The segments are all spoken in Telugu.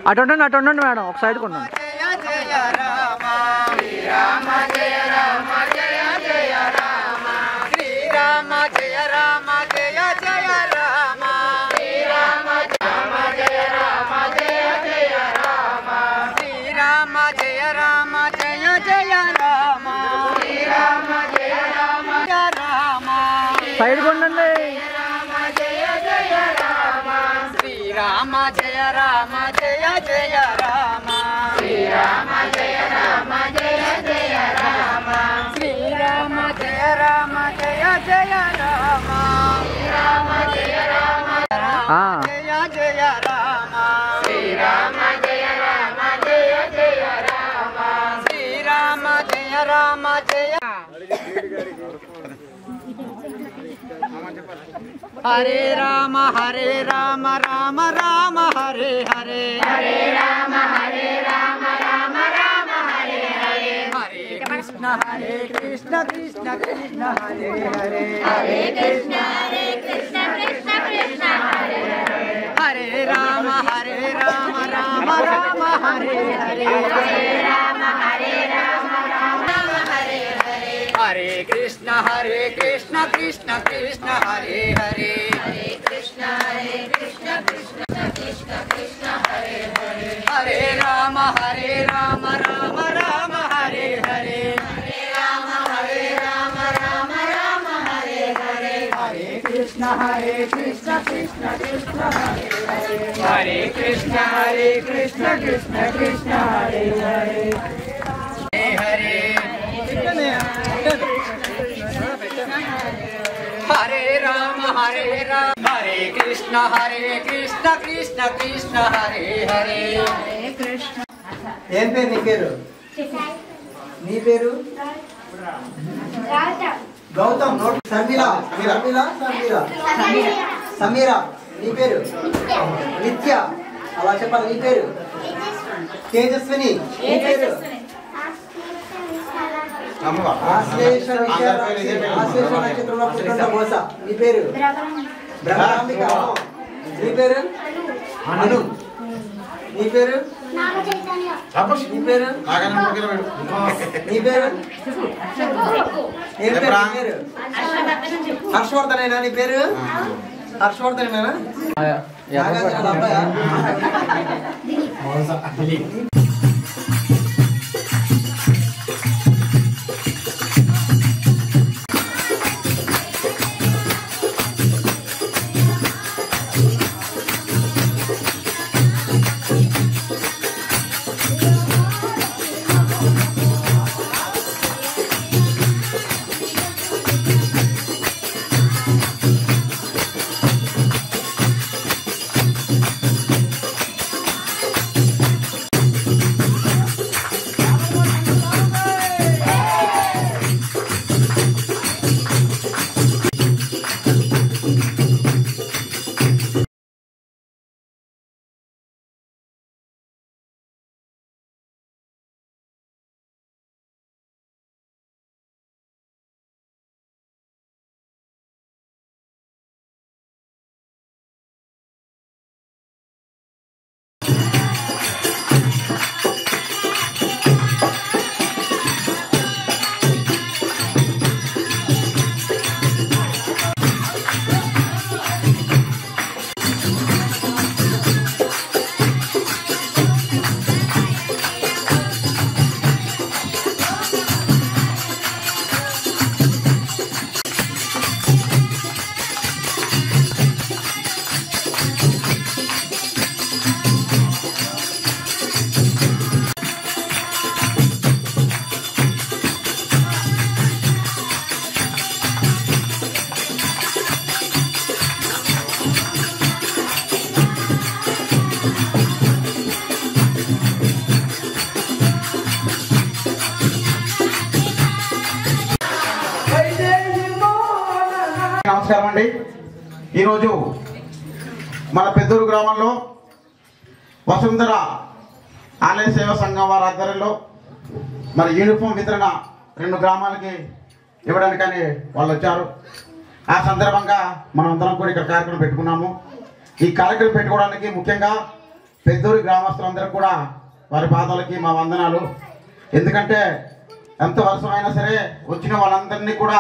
అటు ఉండండి అటు ఉండండి మేడం, ఒక సైడ్కి ఉండండి. సైడ్కి ఉండండి. శ్రీరామ జయ రామ జయ జయ రామ, శ్రీరామ జయ రామ జయ జయ రామ, శ్రీరామ జయ రామ జయ జయ రామ, శ్రీరామ జయ రామ జయ జయ రామ, శ్రీరామ జయ రామ జయ జయ రామ, శ్రీరామ జయ రామ జయ. హరే రామ రామ రామ హరే హరే, హరే రామ రామ రామ హరే హరే, హరే కృష్ణ కృష్ణ కృష్ణ హరే హరే, హరే కృష్ణ కృష్ణ కృష్ణ హరే హరే, హరే రామ రామ రామ హరే హరే, హరే రామ రామ హరే హరే, హరే కృష్ణ కృష్ణ కృష్ణ హరే హరే, హరే కృష్ణ కృష్ణ కృష్ణ కృష్ణ హరే హరే, హరే రామ రామ రామ హరే హరే, హరే రామ రామ రామ హరే హరే, హరే కృష్ణ కృష్ణ కృష్ణ హరే హరే, హరే కృష్ణ కృష్ణ కృష్ణ హరే హరే, హరే హరే రామ హరే కృష్ణ కృష్ణ కృష్ణ హరే హరే, హరే కృష్ణ. ఏం పేరు నీ పేరు? నీ పేరు గౌతమ్. సమీరా. సమీరా. నీ పేరు నిత్య. అలా చెప్పాలి. నీ పేరు తేజస్విని. నీ పేరు ఆశ్లేష నక్షత్రంలో పుట్టిన బోస. నీ పేరు బ్రహ్మాంబిక. నీ పేరు అను. నీ పేరు నీ పేరు నీ పేరు ఏం పేరు? హర్షవర్ధనేనా నీ పేరు? హర్షవర్ధనేనా? అబ్బాయా? నమస్కారం అండి. ఈరోజు మన పెద్దూరు గ్రామంలో వసుంధర ఆలయ సేవా సంఘం వారి ఆధ్వర్యంలో మరి యూనిఫామ్ వితరణ 2 గ్రామాలకి ఇవ్వడానికని వాళ్ళు వచ్చారు. ఆ సందర్భంగా మనం అందరం కూడా ఇక్కడ కార్యక్రమం పెట్టుకున్నాము. ఈ కార్యక్రమం పెట్టుకోవడానికి ముఖ్యంగా పెద్దూరి గ్రామస్తులందరూ కూడా వారి పాదాలకి మా వందనాలు. ఎందుకంటే ఎంత వర్షమైనా సరే వచ్చిన వాళ్ళందరినీ కూడా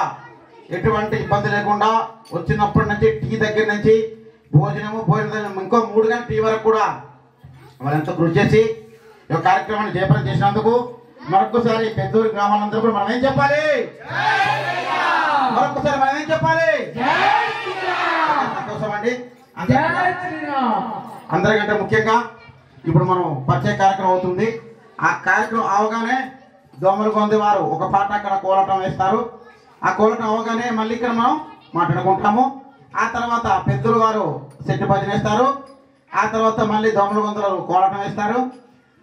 ఎటువంటి ఇబ్బంది లేకుండా వచ్చినప్పటి నుంచి టీ దగ్గర నుంచి భోజనం ఇంకో 3 గంటల టీ వరకు కూడా వాళ్ళంతా కృషి చేసి ఈ కార్యక్రమాన్ని జయప్రదం చేసినందుకు మరొకసారి పెద్దూరి గ్రామాలందరూ కూడా మనం ఏం చెప్పాలి? మరొకసారి మనం ఏం చెప్పాలి? సంతోషం అండి. అందరికంటే ముఖ్యంగా ఇప్పుడు మనం పరిచయ కార్యక్రమం అవుతుంది. ఆ కార్యక్రమం అవగానే దోమలగొంది వారు ఒక పాట అక్కడ కోలాటం వేస్తారు. ఆ కోలాటం అవగానే మళ్ళీ ఇక్కడ మనం మాట్లాడుకుంటాము. ఆ తర్వాత పెద్దలు వారు సెట్టు భజన వేస్తారు. ఆ తర్వాత మళ్ళీ దోమలగొందలు కోలాటం వేస్తారు.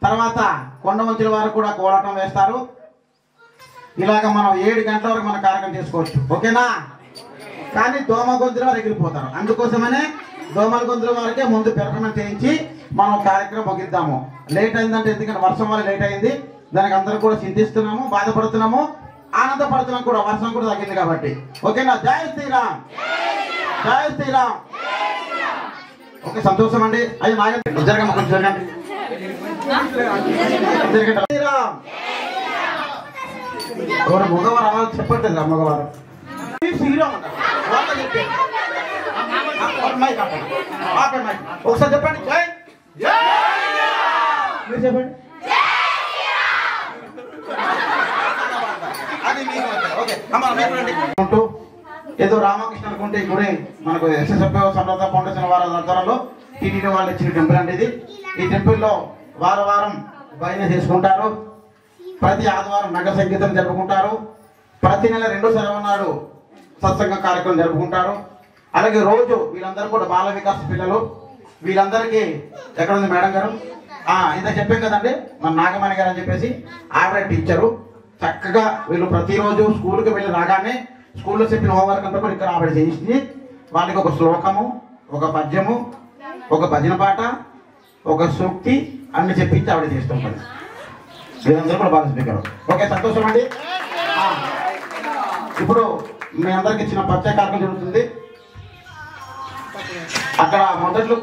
తర్వాత కొండమంచుల వారు కూడా కోలాటం వేస్తారు. ఇలాగ మనం 7 గంటల వరకు మన కార్యక్రమం చేసుకోవచ్చు. ఓకేనా? కానీ దోమగొంతుల వారు ఎగిరిపోతారు. అందుకోసమనే దోమలగొంతుల వారికే ముందు పెర్ఫార్మెన్స్ చేయించి మనం కార్యక్రమం ముగిద్దాము. లేట్ అయిందంటే ఎందుకంటే వర్షం వల్ల లేట్ అయింది. దానికి అందరూ కూడా చింతిస్తున్నాము, బాధపడుతున్నాము, ఆనందపడుతున్నాం కూడా. వర్షం కూడా తగ్గింది కాబట్టి. ఓకేనా? జై శ్రీరామ్, జై శ్రీరామ్. ఓకే, సంతోషం అండి. అది నాగండి జరగమ్మ, కొంచెం జరగండి. శ్రీరామ్ ఎవరు మగవారు అవ్వాలి చెప్పండి. మగవారు శ్రీరామ్ అంటారు. ఒకసారి చెప్పండి. జై మీరు చెప్పండి. అది ఏదో రామకృష్ణ అనుకుంటే గుడి మనకు ఎస్ఎస్ఎఫ్ సమృద్ధ ఫౌండేషన్ వారి ఆధ్వర్యంలో టీటీడీ వాళ్ళు ఇచ్చిన టెంపుల్ అండి ఇది. ఈ టెంపుల్లో వారం భజన చేసుకుంటారు. ప్రతి ఆదివారం నగర సంగీతం జరుపుకుంటారు. ప్రతి నెల 2వ శనివారం నాడు సత్సంగ కార్యక్రమం జరుపుకుంటారు. అలాగే రోజు వీళ్ళందరూ కూడా బాల వికాస్ పిల్లలు. వీళ్ళందరికీ ఎక్కడ ఉంది మేడం గారు? ఇంత చెప్పాం కదండి, మన నాగమణి గారు అని చెప్పేసి ఆవిడ టీచరు. చక్కగా వీళ్ళు ప్రతిరోజు స్కూల్కి వెళ్ళి రాగానే స్కూల్లో చెప్పిన హోంవర్క్ అంతా కూడా ఇక్కడ ఆవిడ చేయించి వాళ్ళకి ఒక శ్లోకము, ఒక పద్యము, ఒక భజన పాట, ఒక సూక్తి అన్ని చెప్పించి ఆవిడ చేస్తుంటారు. వీళ్ళందరూ కూడా బాగా స్పీకర్. ఓకే, సంతోషం అండి. ఇప్పుడు మీ అందరికి ఇచ్చిన పరిచయ కార్యక్రమం జరుగుతుంది. అక్కడ మొదట్లో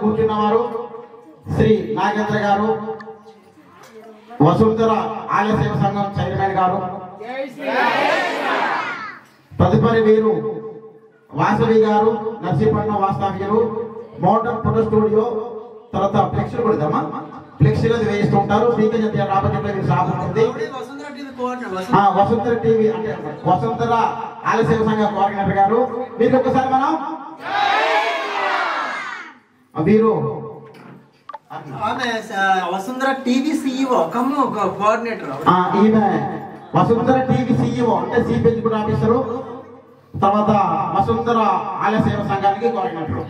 కూర్చున్నవారు శ్రీ నాగేంద్ర గారు, వసుంధర ఆలయ సేవ సంఘం చైర్మన్ గారు. తదుపరి వీరు వాసవి గారు, నర్సీపట్నం వాస్తవ్యులు, మోటార్ ఫోటో స్టూడియో. తర్వాత ఫ్లెక్సీలు కూడా ఇద్దామా? ఫ్లెక్సీలు అది వేయిస్తుంటారు. శ్రీకృష్ణ రాబోతున్న షాప్ ఉంటుంది. వసుంధర టీవీ అంటే వసుంధర ఆలయ సేవ సంఘం కోఆర్డినేటర్ గారు. మీరు ఒకసారి మనం వీరు వసుంధర టీవీ సిఇఓ కోఆర్డినేటర్. ఈమె వసుంధర టీవీ సిఇఓ అంటే చీఫ్ ఎగ్జిక్యూటివ్ ఆఫీసరు. తర్వాత వసుంధర ఆలయ సేవ సంఘానికి కోఆర్డినేటర్.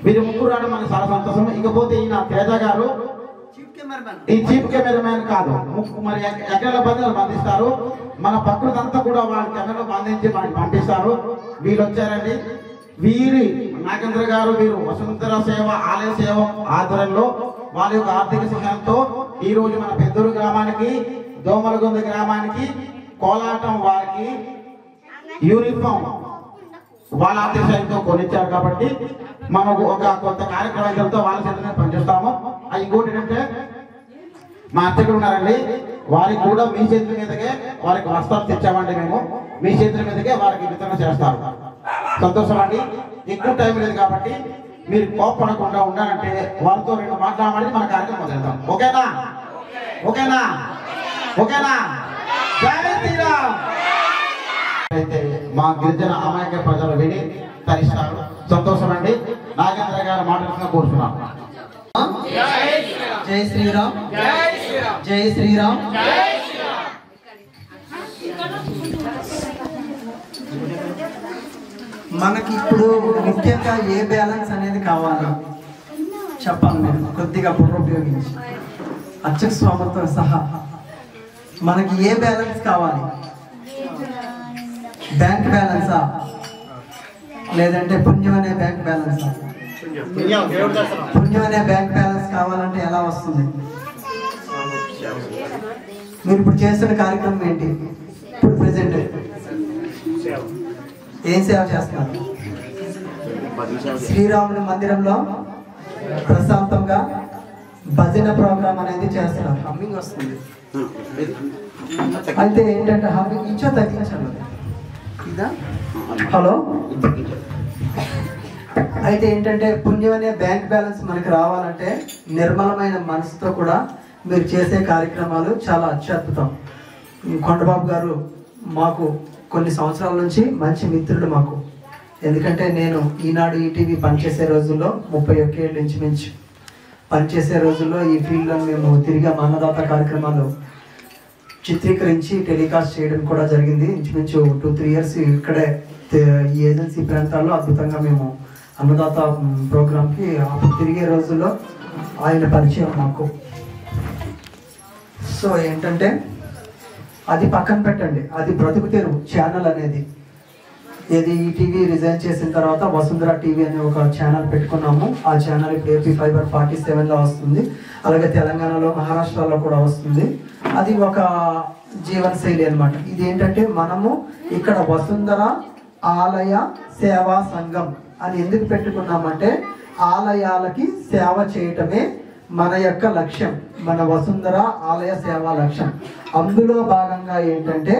వీరు ముగ్గురు రావడం మనకి చాలా సంతోషం. ఇకపోతే ఈయన తేజ గారు, ఈ చీఫ్ కెమెరామ్యాన్ కాదు, మరి ఎక్కడ బంధిస్తారు. మన ప్రకృతి అంతా కూడా వాళ్ళ కెమెరా బంధించి మనకి పంపిస్తారు. వీళ్ళు వచ్చారండి. వీరి నాగేంద్ర గారు వీరు వసుంధర సేవ ఆలయ సేవ ఆధ్వర్యంలో వాళ్ళ యొక్క ఆర్థిక సహాయంతో ఈ రోజు మన పెద్దూరు గ్రామానికి, దోమలగొంద గ్రామానికి కోలాటం వారికి యూనిఫామ్ వాళ్ళ ఆర్థిక సహాయంతో కొనిచ్చారు. కాబట్టి మనకు ఒక కొత్త కార్యక్రమంతో వాళ్ళ చేతిలో పనిచేస్తాము. ఇంకోటి ఏంటంటే మా అర్చకులు ఉన్నారండి, వారికి కూడా మీ చేతుల మీదకే వారికి వస్త్రాలు తెచ్చామండి మేము. మీ చేతుల మీదకే వారికి వితరణ చేస్తారు. సంతోషం అండి. ఎక్కువ టైం లేదు కాబట్టి మీరు కోపడకుండా ఉండాలంటే వారితో 2 మాట్లాడమని మన కార్యక్రమం మొదలెడతాం. ఓకేనా? ఓకేనా? ఓకేనా? జై శ్రీరామ్. అయితే మా గిరిజన అమాయక ప్రజలు విని తరిస్తారు. సంతోషం అండి. నాగేంద్ర గారు మాట్లాడుతున్నా కోరుతున్నాం. జై శ్రీరామ్, జై శ్రీరామ్. మనకి ఇప్పుడు ముఖ్యంగా ఏ బ్యాలెన్స్ అనేది కావాలి చెప్పాలి. మీరు కొద్దిగా పునరుపయోగించి అర్చక స్వామితో సహా మనకి ఏ బ్యాలెన్స్ కావాలి? బ్యాంక్ బ్యాలెన్సా లేదంటే పుణ్యం అనే బ్యాంక్ బ్యాలెన్సా? పుణ్యం అనే బ్యాంక్ బ్యాలెన్స్ కావాలంటే ఎలా వస్తుంది? మీరు ఇప్పుడు చేస్తున్న కార్యక్రమం ఏంటి? ఇప్పుడు ప్రెసెంట్ ఏం సేవ చేస్తున్నారు? శ్రీరాముని మందిరంలో ప్రశాంతంగా భజన ప్రోగ్రామ్ అనేది చేస్తున్నారు. హమ్మింగ్ వస్తుంది. అయితే ఏంటంటే హమ్మింగ్ ఇంచో తగ్గించాలి. ఇదా హలో. అయితే ఏంటంటే పుణ్యం అనే బ్యాంక్ బ్యాలెన్స్ మనకి రావాలంటే నిర్మలమైన మనసుతో కూడా మీరు చేసే కార్యక్రమాలు చాలా అత్యద్భుతం. కొండబాబు గారు మాకు కొన్ని సంవత్సరాల నుంచి మంచి మిత్రుడు మాకు. ఎందుకంటే నేను ఈనాడు ఈటీవీ పనిచేసే రోజుల్లో 31 ఏళ్ళు ఇంచుమించు పనిచేసే రోజుల్లో ఈ ఫీల్డ్లో మేము తిరిగి అన్నదాత కార్యక్రమాలు చిత్రీకరించి టెలికాస్ట్ చేయడం కూడా జరిగింది. ఇంచుమించు 2-3 ఇయర్స్ ఇక్కడే ఈ ఏజెన్సీ ప్రాంతాల్లో అద్భుతంగా మేము అన్నదాత ప్రోగ్రామ్కి అప్పుడు తిరిగే రోజుల్లో ఆయన పరిచయం మాకు. సో ఏంటంటే అది పక్కన పెట్టండి, అది బ్రతుకు తెరువు ఛానల్ అనేది. ఏది ఈటీవీ రిజైన్ చేసిన తర్వాత వసుంధర టీవీ అనే ఒక ఛానల్ పెట్టుకున్నాము. ఆ ఛానల్ ఇప్పుడు ఏపీ ఫైబర్ 47లో వస్తుంది, అలాగే తెలంగాణలో మహారాష్ట్రలో కూడా వస్తుంది. అది ఒక జీవన శైలి అనమాట. ఇది ఏంటంటే మనము ఇక్కడ వసుంధర ఆలయ సేవా సంఘం అని ఎందుకు పెట్టుకున్నామంటే ఆలయాలకి సేవ చేయటమే మన యొక్క లక్ష్యం, మన వసుంధర ఆలయ సేవా లక్ష్యం. అందులో భాగంగా ఏంటంటే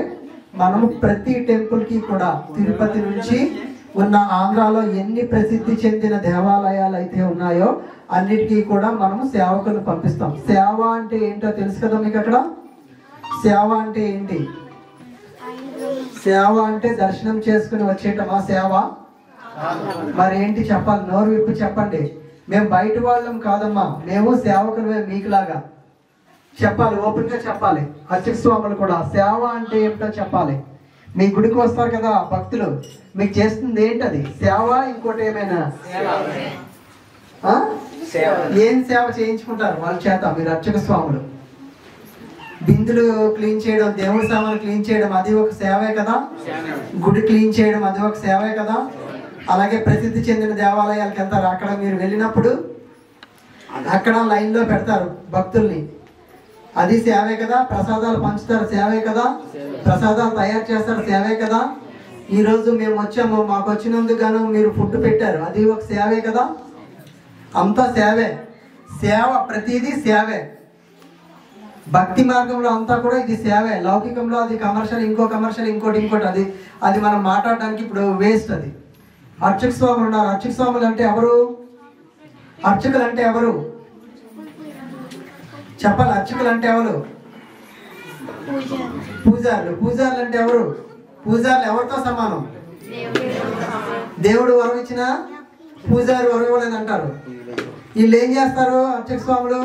మనము ప్రతి టెంపుల్కి కూడా తిరుపతి నుంచి ఉన్న ఆంధ్రాలో ఎన్ని ప్రసిద్ధి చెందిన దేవాలయాలు అయితే ఉన్నాయో అన్నిటికీ కూడా మనము సేవకులు పంపిస్తాం. సేవ అంటే ఏంటో తెలుసు కదా మీకు? అక్కడ సేవ అంటే ఏంటి? సేవ అంటే దర్శనం చేసుకుని వచ్చేటమా సేవ? మరి ఏంటి చెప్పాలి? నోరు విప్పి చెప్పండి. మేము బయట వాళ్ళం కాదమ్మా, మేము సేవకులమే మీకులాగా. చెప్పాలి, ఓపెన్ గా చెప్పాలి. అర్చక స్వాములు కూడా సేవ అంటే ఏమిటో చెప్పాలి. మీ గుడికి వస్తారు కదా భక్తులు, మీకు చేస్తుంది ఏంటది? సేవ ఇంకోటి ఏమైనా? ఏం సేవ చేయించుకుంటారు వాళ్ళ చేత మీరు అర్చక స్వాములు? బిందులు క్లీన్ చేయడం, దేవుడి సామాన్లు క్లీన్ చేయడం, అది ఒక సేవే కదా. గుడి క్లీన్ చేయడం అది ఒక సేవే కదా. అలాగే ప్రసిద్ధి చెందిన దేవాలయాలకు వెళ్తారు, అక్కడ మీరు వెళ్ళినప్పుడు అక్కడ లైన్లో పెడతారు భక్తుల్ని, అది సేవే కదా. ప్రసాదాలు పంచుతారు, సేవే కదా. ప్రసాదాలు తయారు చేస్తారు, సేవే కదా. ఈరోజు మేము వచ్చాము, మాకు వచ్చినందుకు గాను మీరు ఫుడ్ పెట్టారు, అది ఒక సేవే కదా. అంతా సేవే. సేవ ప్రతిదీ సేవే. భక్తి మార్గంలో అంతా కూడా ఇది సేవే. లౌకికంలో అది కమర్షియల్, ఇంకో కమర్షియల్, ఇంకోటి అది మనం మాట్లాడడానికి ఇప్పుడు వేస్ట్. అది అర్చక స్వాములు ఉన్నారు. అర్చక స్వాములు అంటే ఎవరు? అర్చకులు అంటే ఎవరు చెప్పాలి? అర్చకులు అంటే ఎవరు? పూజారులు. పూజారులు అంటే ఎవరు? పూజారులు ఎవరితో సమానం? దేవుడు వరం ఇచ్చిన పూజారి వరం ఇవ్వలేదు అంటారు. వీళ్ళు ఏం చేస్తారు? అర్చక స్వాములు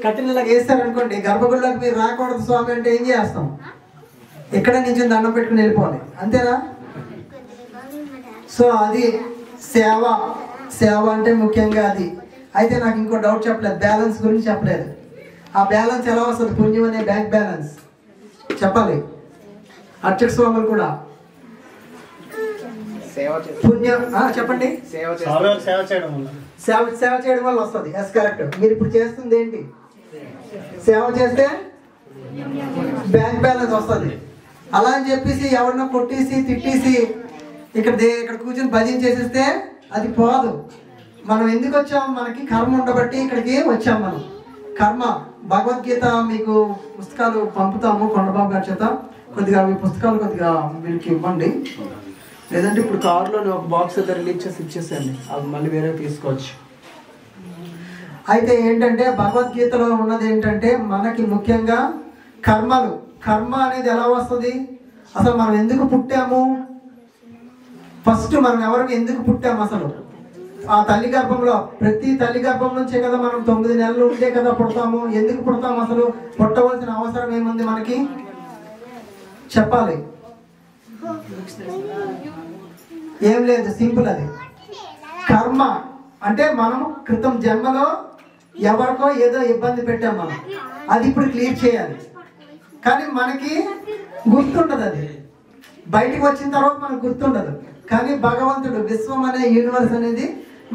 కట్టినలాగా వేస్తారు అనుకోండి, గర్భగుడిలోకి మీరు రాకూడదు స్వామి అంటే ఏం చేస్తాం? ఇక్కడే నుంచి దండం పెట్టుకుని వెళ్ళిపోవాలి, అంతేనా? సో అది సేవ. సేవ అంటే ముఖ్యంగా అది. అయితే నాకు ఇంకో డౌట్ చెప్పలేదు, బ్యాలెన్స్ గురించి చెప్పలేదు. ఆ బ్యాలెన్స్ ఎలా వస్తుంది? పుణ్యం అనే బ్యాంక్ బ్యాలెన్స్ చెప్పాలి. అర్చక స్వాములు కూడా పుణ్యం చెప్పండి. సేవ చేయడం వల్ల వస్తుంది. Yes, correct. మీరు ఇప్పుడు చేస్తుంది ఏంటి? సేవ చేస్తే బ్యాంక్ బ్యాలెన్స్ వస్తుంది. అలా అని చెప్పేసి ఎవరినో కొట్టేసి తిట్టేసి ఇక్కడ కూర్చొని భజన చేసేస్తే అది పోదు. మనం ఎందుకు వచ్చాం? మనకి కర్మ ఉండబట్టి ఇక్కడికి వచ్చాం. మనం కర్మ. భగవద్గీత మీకు పుస్తకాలు పంపుతాము కొండబాబు గారి చేత. కొద్దిగా మీ పుస్తకాలు కొద్దిగా వీళ్ళకి ఇవ్వండి, లేదంటే ఇప్పుడు కారులో ఒక బాక్స్ అయితే రిలీజ్ చేసి ఇచ్చేసేయండి, అవి మళ్ళీ వేరే తీసుకోవచ్చు. అయితే ఏంటంటే భగవద్గీతలో ఉన్నది ఏంటంటే మనకి ముఖ్యంగా కర్మలు. కర్మ అనేది ఎలా వస్తుంది? అసలు మనం ఎందుకు పుట్టాము? ఫస్ట్ మనం ఎవరికి ఎందుకు పుట్టాము? అసలు ఆ తల్లి గర్భంలో, ప్రతి తల్లి గర్భం నుంచే కదా మనం 9 నెలలు ఉంటే కదా పుడతాము. ఎందుకు పుడతాము? అసలు పుట్టవలసిన అవసరం ఏముంది మనకి? చెప్పాలి. ఏం లేదు, సింపుల్. అది కర్మ అంటే మనం క్రితం జన్మలో ఎవరికో ఏదో ఇబ్బంది పెట్టాం మనం, అది ఇప్పుడు క్లియర్ చేయాలి. కానీ మనకి గుర్తుండదు, అది బయటికి వచ్చిన తర్వాత మనకు గుర్తుండదు. కానీ భగవంతుడు, విశ్వం అనే యూనివర్స్ అనేది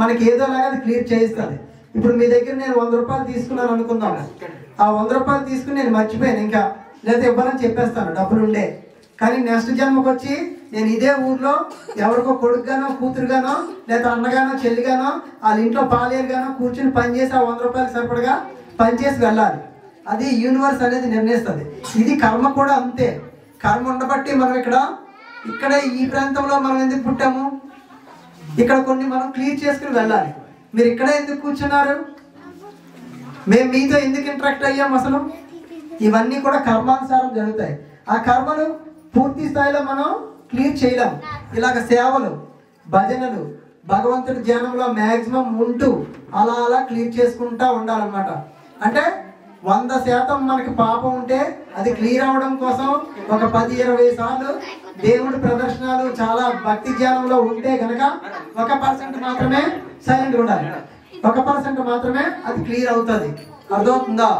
మనకి ఏదోలాగా అది క్లియర్ చేయిస్తుంది. ఇప్పుడు మీ దగ్గర నేను 100 రూపాయలు తీసుకున్నాను అనుకుందాం. ఆ 100 రూపాయలు తీసుకుని నేను మర్చిపోయాను, ఇంకా లేదా ఇవ్వాలని చెప్పేస్తాను, డబ్బులు ఉండే. కానీ నెక్స్ట్ జన్మకు వచ్చి నేను ఇదే ఊర్లో ఎవరికో కొడుకుగానో కూతురుగానో లేదా అన్నగానో చెల్లిగానో వాళ్ళ ఇంట్లో పాలేరుగానో కూర్చుని పనిచేసి ఆ 100 రూపాయలు సరిపడగా పనిచేసి వెళ్ళాలి. అది యూనివర్స్ అనేది నిర్ణయిస్తుంది. ఇది కర్మ కూడా అంతే. కర్మ ఉండబట్టి మనం ఇక్కడ ఈ ప్రాంతంలో మనం ఎందుకు పుట్టాము, ఇక్కడ కొన్ని మనం క్లియర్ చేసుకుని వెళ్ళాలి. మీరు ఇక్కడే ఎందుకు కూర్చున్నారు, మేము మీతో ఎందుకు ఇంటరాక్ట్ అయ్యాము, అసలు ఇవన్నీ కూడా కర్మానుసారం జరుగుతాయి. ఆ కర్మలు పూర్తి స్థాయిలో మనం క్లియర్ చేయలేము. ఇలాగ సేవలు, భజనలు, భగవంతుడి ధ్యానంలో మ్యాక్సిమం ఉంటూ అలా అలా క్లియర్ చేసుకుంటా ఉండాలన్నమాట. అంటే 100% మనకి పాపం ఉంటే అది క్లియర్ అవ్వడం కోసం ఒక 10-20 సార్లు దేవుడి ప్రదర్శనలు చాలా భక్తి ధ్యానంలో ఉంటే గనక 1% మాత్రమే సైలెంట్ ఉండాలి. 1% మాత్రమే అది క్లియర్ అవుతుంది. అర్థమవుతుందా?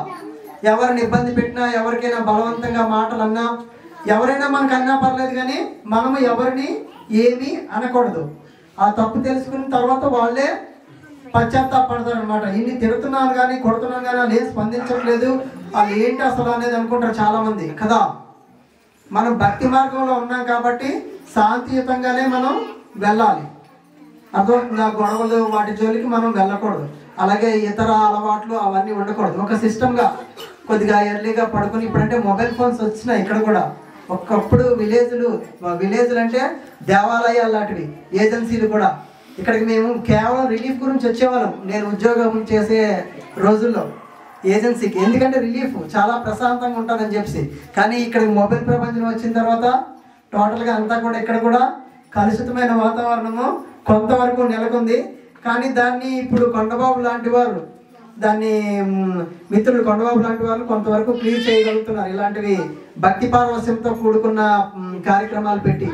ఎవరిని ఇబ్బంది పెట్టినా, ఎవరికైనా బలవంతంగా మాటలు అన్నా, ఎవరైనా మనకు అన్నా పర్లేదు, కానీ మనము ఎవరిని ఏమీ అనకూడదు. ఆ తప్పు తెలుసుకున్న తర్వాత వాళ్ళే పశ్చాత్తాపడతారు అనమాట. ఇన్ని తిడుతున్నాను కానీ కొడుతున్నాను కానీ వాళ్ళు ఏం స్పందించట్లేదు, వాళ్ళు ఏంటి అసలు అనేది అనుకుంటారు చాలా మంది కదా. మనం భక్తి మార్గంలో ఉన్నాం కాబట్టి శాంతియుతంగానే మనం వెళ్ళాలి. అర్థమవుతుందా? గొడవలు వాటి జోలికి మనం వెళ్ళకూడదు. అలాగే ఇతర అలవాట్లు అవన్నీ ఉండకూడదు. ఒక సిస్టమ్గా కొద్దిగా ఎర్లీగా పడుకుని, ఇప్పుడంటే మొబైల్ ఫోన్స్ వచ్చినాయి ఇక్కడ కూడా. ఒకప్పుడు విలేజ్లు అంటే దేవాలయాలు లాంటివి, ఏజెన్సీలు కూడా. ఇక్కడికి మేము కేవలం రిలీఫ్ గురించి వచ్చేవాళ్ళం. నేను ఉద్యోగం చేసే రోజుల్లో ఏజెన్సీకి, ఎందుకంటే రిలీఫ్ చాలా ప్రశాంతంగా ఉంటుందని చెప్పి. కానీ ఇక్కడ మొబైల్ ప్రపంచం వచ్చిన తర్వాత టోటల్గా అంతా కూడా ఇక్కడ కూడా కలుషితమైన వాతావరణము కొంతవరకు నెలకొంది. కానీ దాన్ని ఇప్పుడు కొండబాబు లాంటి వారు, దాన్ని మిత్రులు కొండబాబు లాంటి వారు కొంతవరకు క్లియర్ చేయగలుగుతున్నారు. ఇలాంటివి భక్తి పారవస్యంతో కూడుకున్న కార్యక్రమాలు పెట్టి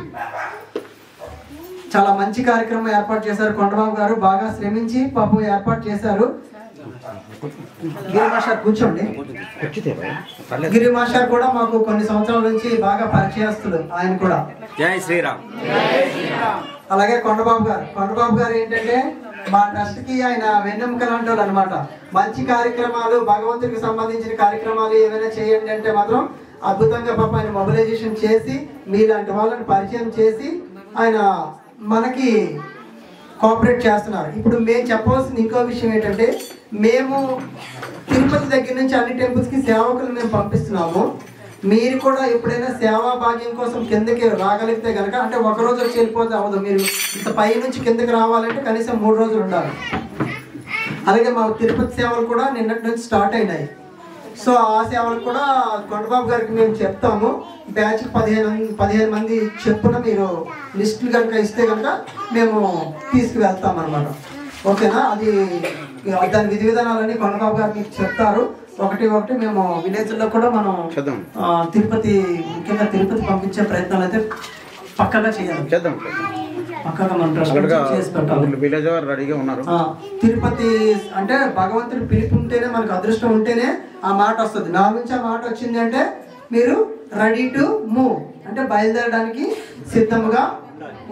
చాలా మంచి కార్యక్రమం ఏర్పాటు చేశారు. కొండబాబు గారు బాగా శ్రమించి పాపం ఏర్పాటు చేశారు. గిరి మాస్టర్ కూర్చోండి. గిరి మాస్టర్ కూడా మాకు కొన్ని సంవత్సరాల నుంచి బాగా పరిచయస్తులు. ఆయన కూడా జై శ్రీరామ్. అలాగే కొండబాబు గారు ఏంటంటే మా ట్రస్ట్ కి ఆయన వెన్నెముక లాంటి వాళ్ళు అనమాట. మంచి కార్యక్రమాలు, భగవంతుడికి సంబంధించిన కార్యక్రమాలు ఏమైనా చేయండి అంటే మాత్రం అద్భుతంగా పాప ఆయన మొబిలైజేషన్ చేసి మీలాంటి వాళ్ళని పరిచయం చేసి ఆయన మనకి కోఆపరేట్ చేస్తున్నారు. ఇప్పుడు మేము చెప్పవలసిన ఇంకో విషయం ఏంటంటే, మేము తిరుపతి దగ్గర నుంచి అన్ని టెంపుల్స్కి సేవకులు మేము పంపిస్తున్నాము. మీరు కూడా ఎప్పుడైనా సేవా భాగ్యం కోసం కిందకి రాగలిగితే కనుక, అంటే ఒకరోజు వచ్చి వెళ్ళిపోతే అవ్వదు. మీరు ఇంత పై నుంచి కిందకి రావాలంటే కనీసం 3 రోజులు ఉండాలి. అలాగే మా తిరుపతి సేవలు కూడా నిన్నటి నుంచి స్టార్ట్ అయినాయి. సో ఆ సేవలు కూడా కొండబాబు గారికి మేము చెప్తాము. బ్యాచ్ 15 మంది చెప్పున మీరు లిస్టులు కనుక ఇస్తే కనుక మేము తీసుకువెళ్తాం అనమాట. ఓకేనా? అది దాని విధి విధానాలన్నీ కొండబాబు గారు మీకు చెప్తారు. ఒకటి మేము విలేజ్లో కూడా మనం తిరుపతి, ముఖ్యంగా తిరుపతి పంపించే ప్రయత్నాలు అయితే పక్కగా చేయాలి. పక్కగా మనం చేసి పెట్టాలి. తిరుపతి అంటే భగవంతుడి పిలుపు ఉంటేనే, మనకు అదృష్టం ఉంటేనే ఆ మాట వస్తుంది. నా నుంచి ఆ మాట వచ్చింది అంటే మీరు రెడీ టు మూవ్, అంటే బయలుదేరడానికి సిద్ధముగా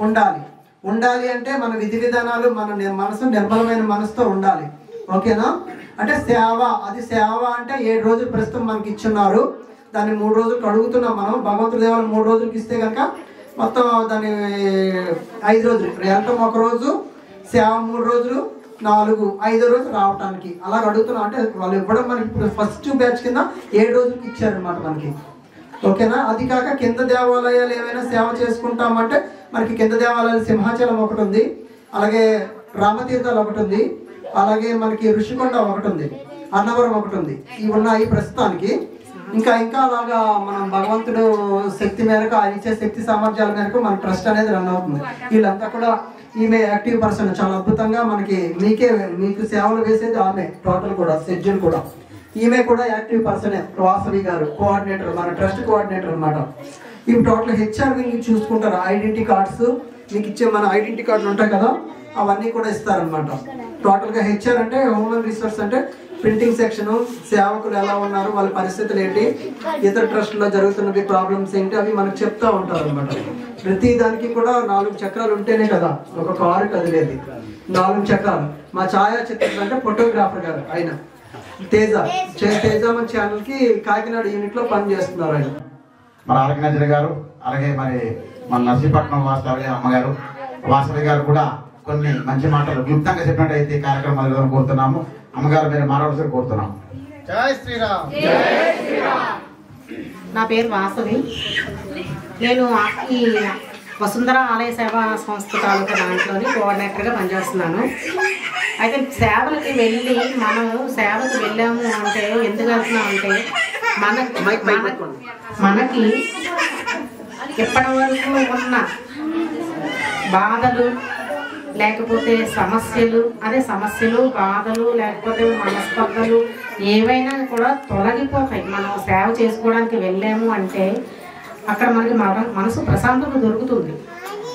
ఉండాలి అంటే మన విధి విధానాలు, మన మనసు నిర్మలమైన మనసుతో ఉండాలి. ఓకేనా? అంటే సేవ, అది సేవ అంటే 7 రోజులు ప్రస్తుతం మనకి ఇచ్చున్నారు. దాన్ని 3 రోజులకు అడుగుతున్నాం మనం. భగవంతుడి దేవాలయం 3 రోజులకి ఇస్తే కనుక మొత్తం దాన్ని 5 రోజులు వెళ్ళటం, 1 రోజు సేవ, 3 రోజులు, 4, 5 రోజు రావటానికి అలాగ అడుగుతున్నాం. అంటే వాళ్ళు ఇవ్వడం మనకి ఇప్పుడు ఫస్ట్ బ్యాచ్ కింద 7 రోజులకి ఇచ్చారనమాట మనకి. ఓకేనా? అది కాక కింద దేవాలయాలు ఏమైనా సేవ చేసుకుంటామంటే మనకి కింద దేవాలయాలు సింహాచలం ఒకటి ఉంది, అలాగే రామతీర్థాలు ఒకటి ఉంది, అలాగే మనకి ఋషికొండ ఒకటి ఉంది, అన్నవరం ఒకటి ఉంది. ఇవి ఉన్నాయి ప్రస్తుతానికి. ఇంకా అలాగా మనం భగవంతుడు శక్తి మేరకు, ఆయన ఇచ్చే శక్తి సామర్థ్యాల మేరకు మన ట్రస్ట్ అనేది రన్ అవుతుంది. వీళ్ళంతా కూడా, ఈమె యాక్టివ్ పర్సన్, చాలా అద్భుతంగా మనకి మీకు సేవలు వేసేది ఆమె. టోటల్ కూడా షెడ్యూల్ కూడా ఈమె కూడా యాక్టివ్ పర్సనే. వాసవి గారు కోఆర్డినేటర్, మన ట్రస్ట్ కోఆర్డినేటర్ అనమాట. ఇవి టోటల్ హెచ్ఆర్ వింగ్ చూసుకుంటారు. ఐడెంటిటీ కార్డ్స్ మీకు ఇచ్చే మన ఐడెంటిటీ కార్డులు ఉంటాయి కదా, అవన్నీ కూడా ఇస్తారనమాట. టోటల్గా హెచ్ఆర్ అంటే హ్యూమన్ రిసోర్స్, అంటే ప్రింటింగ్ సెక్షన్, సేవకులు ఎలా ఉన్నారు, వాళ్ళ పరిస్థితులు ఏంటి, ఇతర ట్రస్ట్లో జరుగుతున్నవి ప్రాబ్లమ్స్ ఏంటి, అవి మనకు చెప్తా ఉంటారు అనమాట. ప్రతి దానికి కూడా 4 చక్రాలు ఉంటేనే కదా ఒక కారు కదిలేది. 4 చక్రాలు. మా ఛాయాచిత్రం అంటే ఫోటోగ్రాఫర్ గారు ఆయన తేజ మన ఛానల్ కి కాకినాడ యూనిట్ లో పని చేస్తున్నారు ఆయన. మన ఆర్గనైజర్ గారు అలాగే మరి మన నర్సీపట్నం వాస్తవి అమ్మగారు వాసవి గారు కూడా కొన్ని మంచి మాటలు క్లుప్తంగా చెప్పినట్టయితే కార్యక్రమం మొదలు కోరుతున్నాము. అమ్మగారు మీరు మాట్లాడాల్సి కోరుతున్నాము. జై శ్రీరామ్. నా పేరు వాసవి. నేను ఈ వసుంధర ఆలయ సేవా సంస్థ తాలూకా దాంట్లోని కోఆర్డినేటర్గా పనిచేస్తున్నాను. అయితే సేవలకి వెళ్ళి మనం సేవకి వెళ్ళాము అంటే ఎందుకు వెళ్తున్నాం అంటే మనకి ఎప్పటి వరకు ఉన్న బాధలు లేకపోతే సమస్యలు బాధలు లేకపోతే మనస్పర్ధలు ఏవైనా కూడా తొలగిపోతాయి. మనం సేవ చేసుకోవడానికి వెళ్ళాము అంటే అక్కడ మనకి మనసు ప్రశాంతత దొరుకుతుంది.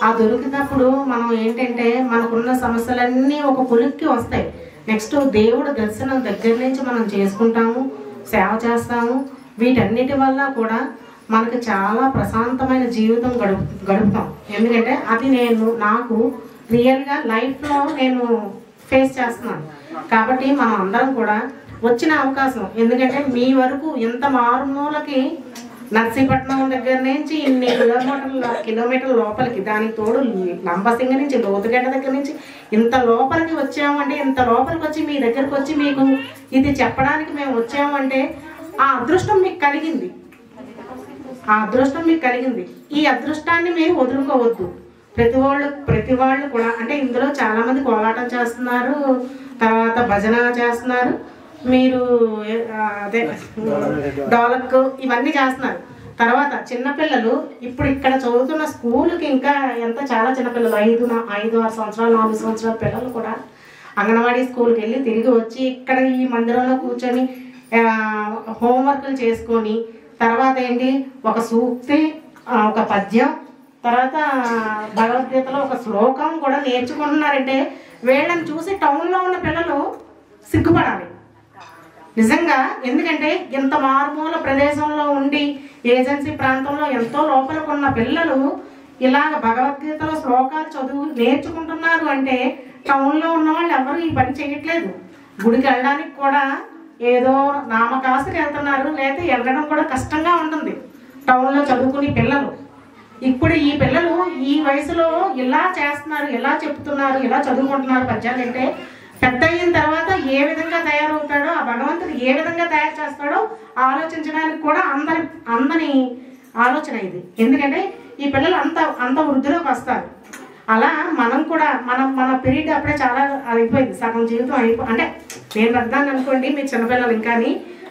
ఆ దొరికినప్పుడు మనం ఏంటంటే మనకున్న సమస్యలన్నీ ఒక కొలిక్కి వస్తాయి. నెక్స్ట్ దేవుడు దర్శనం దగ్గర నుంచి మనం చేసుకుంటాము, సేవ చేస్తాము. వీటన్నిటి వల్ల కూడా మనకు చాలా ప్రశాంతమైన జీవితం గడుపుతాం. ఎందుకంటే అది నాకు రియల్గా లైఫ్లో నేను ఫేస్ చేస్తున్నాను. కాబట్టి మనం అందరం కూడా వచ్చిన అవకాశం, ఎందుకంటే మీ వరకు ఇంత మారుమూలకి నర్సీపట్నం దగ్గర నుంచి ఇన్ని కిలోమీటర్ల లోపలికి, దానికి తోడు లంబసింగ నుంచి లోతుగడ్డ దగ్గర నుంచి ఇంత లోపలికి వచ్చామంటే, ఇంత లోపలికి వచ్చి మీ దగ్గరకు వచ్చి మీకు ఇది చెప్పడానికి మేము వచ్చామంటే ఆ అదృష్టం మీకు కలిగింది. ఈ అదృష్టాన్ని మీరు వదులుకోవద్దు. ప్రతి వాళ్ళు కూడా అంటే ఇందులో చాలా మంది కోలాటం చేస్తున్నారు, తర్వాత భజన చేస్తున్నారు, మీరు అదే డోలక్ ఇవన్నీ చేస్తున్నారు. తర్వాత చిన్నపిల్లలు ఇప్పుడు ఇక్కడ చదువుతున్న స్కూల్కి ఇంకా చాలా చిన్నపిల్లలు 5-6 సంవత్సరాలు 4 సంవత్సరాల పిల్లలు కూడా అంగన్వాడీ స్కూల్కి వెళ్ళి తిరిగి వచ్చి ఇక్కడ ఈ మందిరంలో కూర్చొని హోంవర్క్లు చేసుకొని తర్వాత ఏంటి ఒక సూక్తి, ఒక పద్యం, తర్వాత భగవద్గీతలో ఒక శ్లోకం కూడా నేర్చుకుంటున్నారంటే వీళ్ళని చూసి టౌన్లో ఉన్న పిల్లలు సిగ్గుపడాలి నిజంగా. ఎందుకంటే ఇంత మారుమూల ప్రదేశంలో ఉండి ఏజెన్సీ ప్రాంతంలో ఎంతో లోపలికి ఉన్న పిల్లలు ఇలాగ భగవద్గీతలో శ్లోకాలు నేర్చుకుంటున్నారు అంటే టౌన్లో ఉన్న వాళ్ళు ఎవరు ఈ పని చేయట్లేదు. గుడికి వెళ్ళడానికి కూడా ఏదో నామకాసుకి వెళ్తున్నారు, లేదా వెళ్ళడం కూడా కష్టంగా ఉంటుంది టౌన్లో చదువుకునే పిల్లలు. ఇప్పుడు ఈ పిల్లలు ఈ వయసులో ఇలా చేస్తున్నారు, ఇలా చెప్తున్నారు, ఇలా చదువుకుంటున్నారు పద్యాలు అంటే పెద్ద అయిన తర్వాత ఏ విధంగా తయారవుతాడో, ఆ భగవంతుడు ఏ విధంగా తయారు చేస్తాడో ఆలోచించడానికి కూడా అందని ఆలోచన ఇది. ఎందుకంటే ఈ పిల్లలు అంత వృద్ధిలోకి వస్తారు. అలా మనం కూడా మన పీరియడ్ అప్పుడే చాలా అయిపోయింది, సగం జీవితం అంటే నేను పెద్దాన్ని అనుకోండి, మీ చిన్నపిల్లలు ఇంకా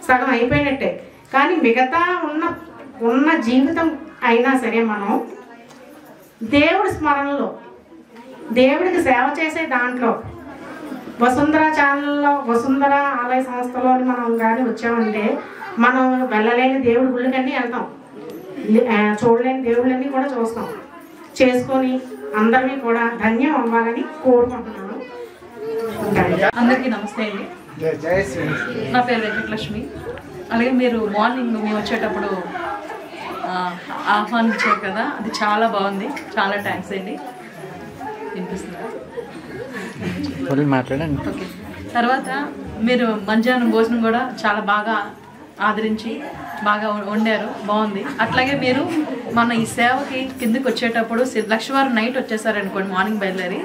సగం అయిపోయినట్టే. కానీ మిగతా ఉన్న జీవితం అయినా సరే మనం దేవుడి స్మరణలో, దేవుడికి సేవ చేసే దాంట్లో వసుంధర ఛానల్లో, వసుంధర ఆలయ సంస్థలో మనం కానీ వచ్చామంటే మనం వెళ్ళలేని దేవుడి గుళ్ళకన్నీ వెళ్తాం, చూడలేని దేవుళ్ళన్నీ కూడా చూస్తాం, చేసుకొని అందరినీ కూడా ధన్యం అవ్వాలని కోరుకుంటున్నాను. అందరికీ నమస్తే అండి. నా పేరు వెంకటలక్ష్మి. అలాగే మీరు మార్నింగ్ మేము వచ్చేటప్పుడు ఆహ్వానించారు కదా, అది చాలా బాగుంది. చాలా థ్యాంక్స్ అండి. వినిపిస్తుందా? మాట్లాడండి. ఓకే. తర్వాత మీరు మధ్యాహ్నం భోజనం కూడా చాలా బాగా ఆదరించి బాగా వండారు, బాగుంది. అట్లాగే మీరు మన ఈ సేవకి కిందకి వచ్చేటప్పుడు లక్షవారం నైట్ వచ్చేసారనుకోండి, మార్నింగ్ బయలుదేరి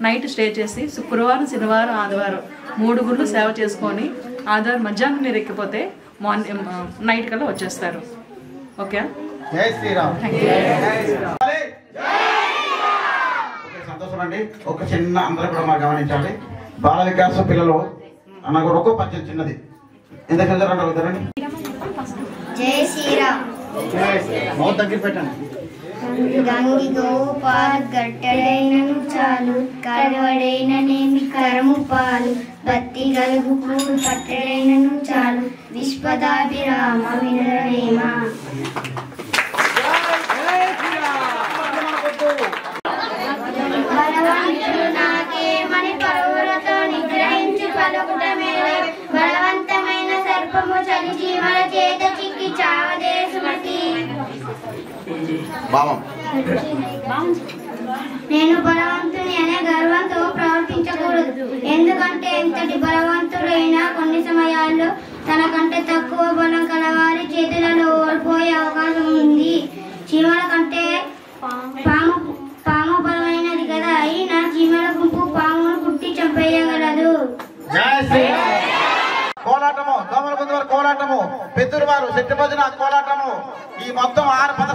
నైట్ స్టే చేసి శుక్రవారం, శనివారం, ఆదివారం 3 గుళ్ళు సేవ చేసుకొని ఆదివారం మధ్యాహ్నం మీరు ఎక్కిపోతే మార్నింగ్ నైట్ కల్లా వచ్చేస్తారు. ఓకే. జై శ్రీరామ్. సంతోషం అండి. ఒక చిన్న అందరూ కూడా మనం గమనించాలి. బాల వికాస పిల్లలు నాకు ఒక పద్యం చిన్నది ఎంత చదువుతారండి. జై శ్రీరామ్. మౌత్ దగ్గర పెట్టండి. గంగి గోపాల్ గట్టడైనను చాలు, కరవడైననేమి కరము పాలు, బత్తి గలుగు కూడు పట్టడైనను చాలు, విశ్వదాభిరామ వినరేమ. బలవంతుడు నాకేమని పరువులతో నిగ్రహించి పలుకుట మేలే, బలవంతమైన సర్పము చలి జీవన చేత చిక్కి చావదేశమతి. నేను బలవంతుని అనే గర్వంతో ప్రవర్తించకూడదు. ఎందుకంటే ఎంతటి బలవంతుడైనా కొన్ని సమయాల్లో తనకంటే తక్కువ బలం కలవారి చేతులలో ఓడిపోయే అవకాశం ఉంది. చీమల కంటే జై శ్రీరామ్. కోలాటము, దోమల ముందు వారు కోలాటము, పెద్దూరు వారు శెట్టి భజన కోలాటము, ఈ మొత్తం 6 పద.